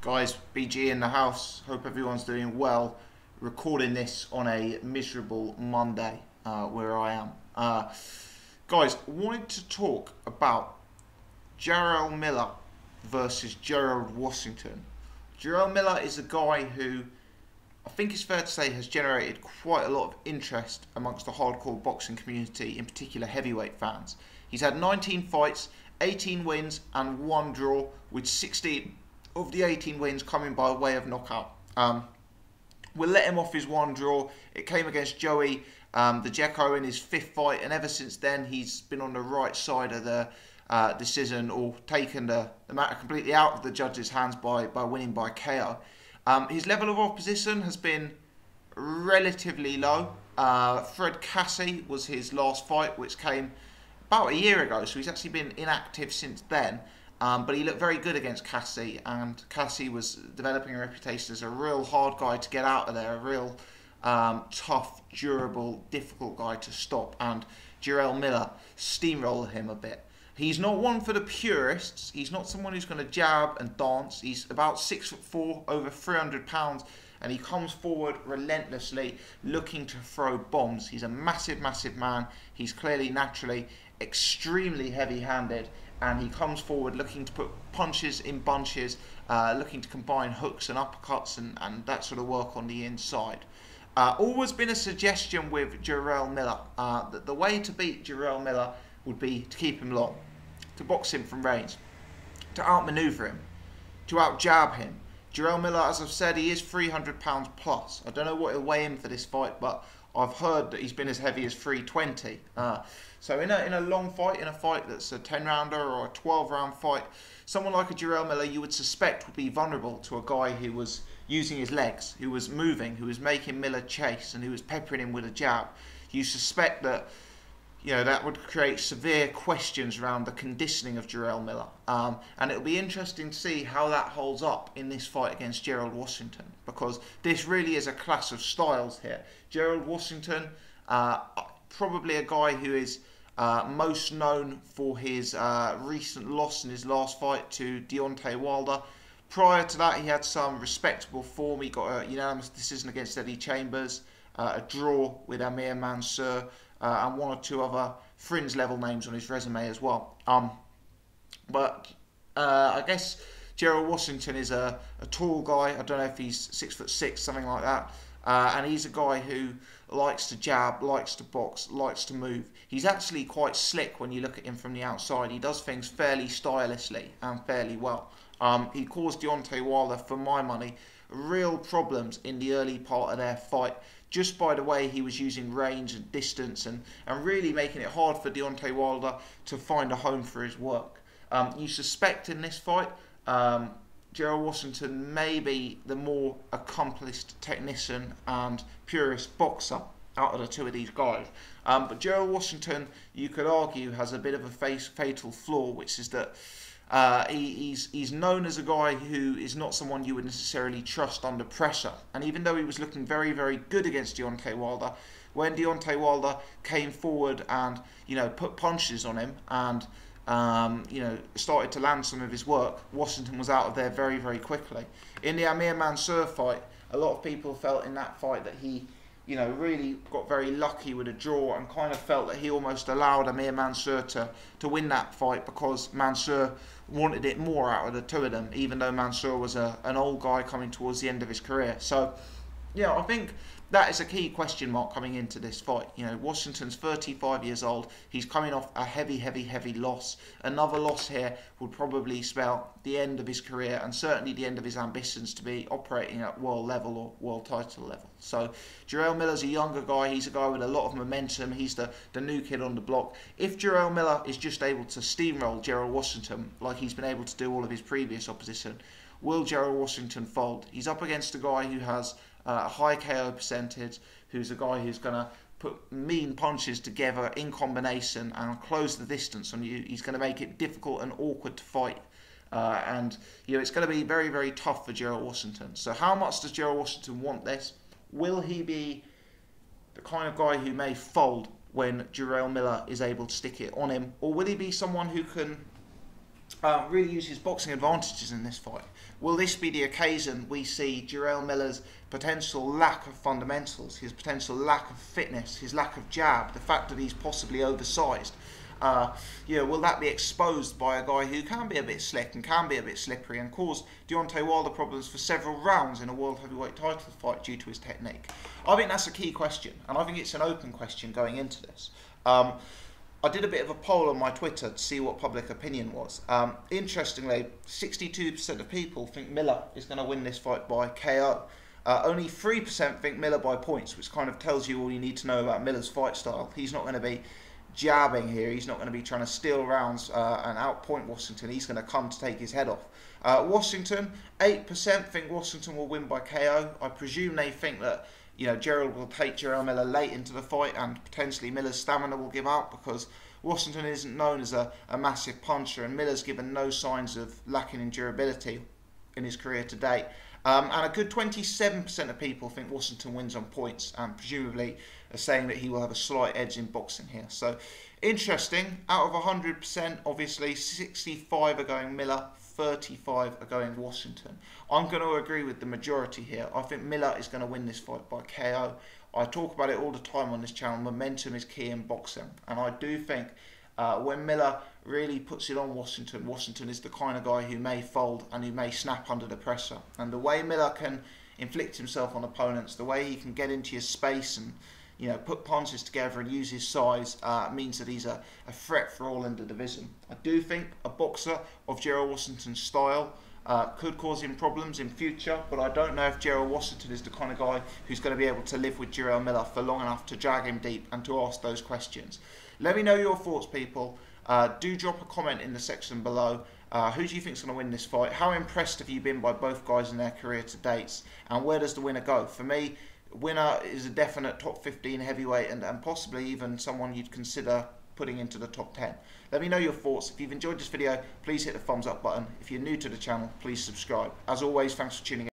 Guys, BG in the house. Hope everyone's doing well. Recording this on a miserable Monday where I am. Guys, wanted to talk about Jarrell Miller versus Gerald Washington. Jarrell Miller is a guy who I think it's fair to say has generated quite a lot of interest amongst the hardcore boxing community, in particular heavyweight fans. He's had 19 fights, 18 wins and 1 draw, with 16 of the 18 wins coming by way of knockout. We'll let him off his 1 draw. It came against Joey, the Jekko, in his 5th fight, and ever since then he's been on the right side of the decision, or taken the matter completely out of the judges' hands by winning by KO. His level of opposition has been relatively low. Fred Cassie was his last fight, which came about a year ago, so he's actually been inactive since then. But he looked very good against Cassie, and Cassie was developing a reputation as a real hard guy to get out of there, a real tough, durable, difficult guy to stop, and Jarrell Miller steamrolled him a bit. He's not one for the purists. He's not someone who's going to jab and dance. He's about 6'4", over 300 pounds, and he comes forward relentlessly, looking to throw bombs. He's a massive, massive man. He's clearly, naturally, extremely heavy-handed, and he comes forward looking to put punches in bunches, looking to combine hooks and uppercuts and that sort of work on the inside. Always been a suggestion with Jarrell Miller that the way to beat Jarrell Miller would be to keep him long, to box him from range, to outmaneuver him, to out-jab him. Jarrell Miller, as I've said, he is 300 pounds plus. I don't know what he'll weigh in for this fight, but I've heard that he's been as heavy as 320. So in a long fight, in a fight that's a 10-rounder or a 12-round fight, someone like a Jarrell Miller you would suspect would be vulnerable to a guy who was using his legs, who was moving, who was making Miller chase, and who was peppering him with a jab. You suspect that that would create severe questions around the conditioning of Jarrell Miller. And it'll be interesting to see how that holds up in this fight against Gerald Washington, because this really is a clash of styles here. Gerald Washington, probably a guy who is most known for his recent loss in his last fight to Deontay Wilder. Prior to that, he had some respectable form. He got a unanimous decision against Eddie Chambers, a draw with Amir Mansour, and 1 or 2 other fringe level names on his resume as well. But I guess Gerald Washington is a tall guy. I don't know if he's 6'6", something like that. And he's a guy who likes to jab, likes to box, likes to move. He's actually quite slick when you look at him from the outside. He does things fairly stylishly and fairly well. He caused Deontay Wilder, for my money, real problems in the early part of their fight, just by the way he was using range and distance and really making it hard for Deontay Wilder to find a home for his work. You suspect in this fight Gerald Washington may be the more accomplished technician and purist boxer out of the 2 of these guys. But Gerald Washington, you could argue, has a bit of a fatal flaw, which is that he's known as a guy who is not someone you would necessarily trust under pressure. And even though he was looking very, very good against Deontay Wilder, when Deontay Wilder came forward and put punches on him and started to land some of his work, Washington was out of there very, very quickly. In the Amir Mansour fight, a lot of people felt in that fight that he really got very lucky with a draw, and kind of felt that he almost allowed Amir Mansour to win that fight because Mansour wanted it more out of the 2 of them, even though Mansour was an old guy coming towards the end of his career. So, I think that is a key question mark coming into this fight. Washington's 35 years old. He's coming off a heavy, heavy, heavy loss. Another loss here would probably spell the end of his career, and certainly the end of his ambitions to be operating at world level or world title level. So Jarrell Miller's a younger guy. He's a guy with a lot of momentum. He's the new kid on the block. If Jarrell Miller is just able to steamroll Gerald Washington like he's been able to do all of his previous opposition, will Gerald Washington fold? He's up against a guy who has a high KO percentage, who's a guy who's going to put mean punches together in combination and close the distance on you. He's going to make it difficult and awkward to fight. And it's going to be very, very tough for Gerald Washington. So how much does Gerald Washington want this? Will he be the kind of guy who may fold when Jarrell Miller is able to stick it on him? Or will he be someone who can really use his boxing advantages in this fight. Will this be the occasion we see Jarrell Miller's potential lack of fundamentals, his potential lack of fitness, his lack of jab, the fact that he's possibly oversized? Will that be exposed by a guy who can be a bit slick and can be a bit slippery and cause Deontay Wilder problems for several rounds in a world heavyweight title fight due to his technique? I think that's a key question, and I think it's an open question going into this. I did a bit of a poll on my Twitter to see what public opinion was. Interestingly, 62% of people think Miller is going to win this fight by KO. Only 3% think Miller by points, which kind of tells you all you need to know about Miller's fight style. He's not going to be jabbing here. He's not going to be trying to steal rounds and outpoint Washington. He's going to come to take his head off. Washington, 8% think Washington will win by KO. I presume they think that Gerald will take Jarrell Miller late into the fight and potentially Miller's stamina will give out, because Washington isn't known as a massive puncher, and Miller's given no signs of lacking in durability in his career to date. And a good 27% of people think Washington wins on points, and presumably are saying that he will have a slight edge in boxing here. So interesting. Out of 100%, obviously 65 are going Miller, 35 are going Washington. I'm going to agree with the majority here. I think Miller is going to win this fight by KO. I talk about it all the time on this channel. Momentum is key in boxing, and I do think when Miller really puts it on Washington, Washington is the kind of guy who may fold and who may snap under the pressure. And the way Miller can inflict himself on opponents, the way he can get into your space and put punches together and use his size means that he's a threat for all in the division. I do think a boxer of Gerald Washington's style could cause him problems in future, but I don't know if Gerald Washington is the kind of guy who's going to be able to live with Jarrell Miller for long enough to drag him deep and to ask those questions. Let me know your thoughts, people. Do drop a comment in the section below. Who do you think is going to win this fight? How impressed have you been by both guys in their career to date? And where does the winner go? For me, winner is a definite top 15 heavyweight and possibly even someone you'd consider putting into the top 10. Let me know your thoughts. If you've enjoyed this video, please hit the thumbs up button. If you're new to the channel, please subscribe. As always, thanks for tuning in.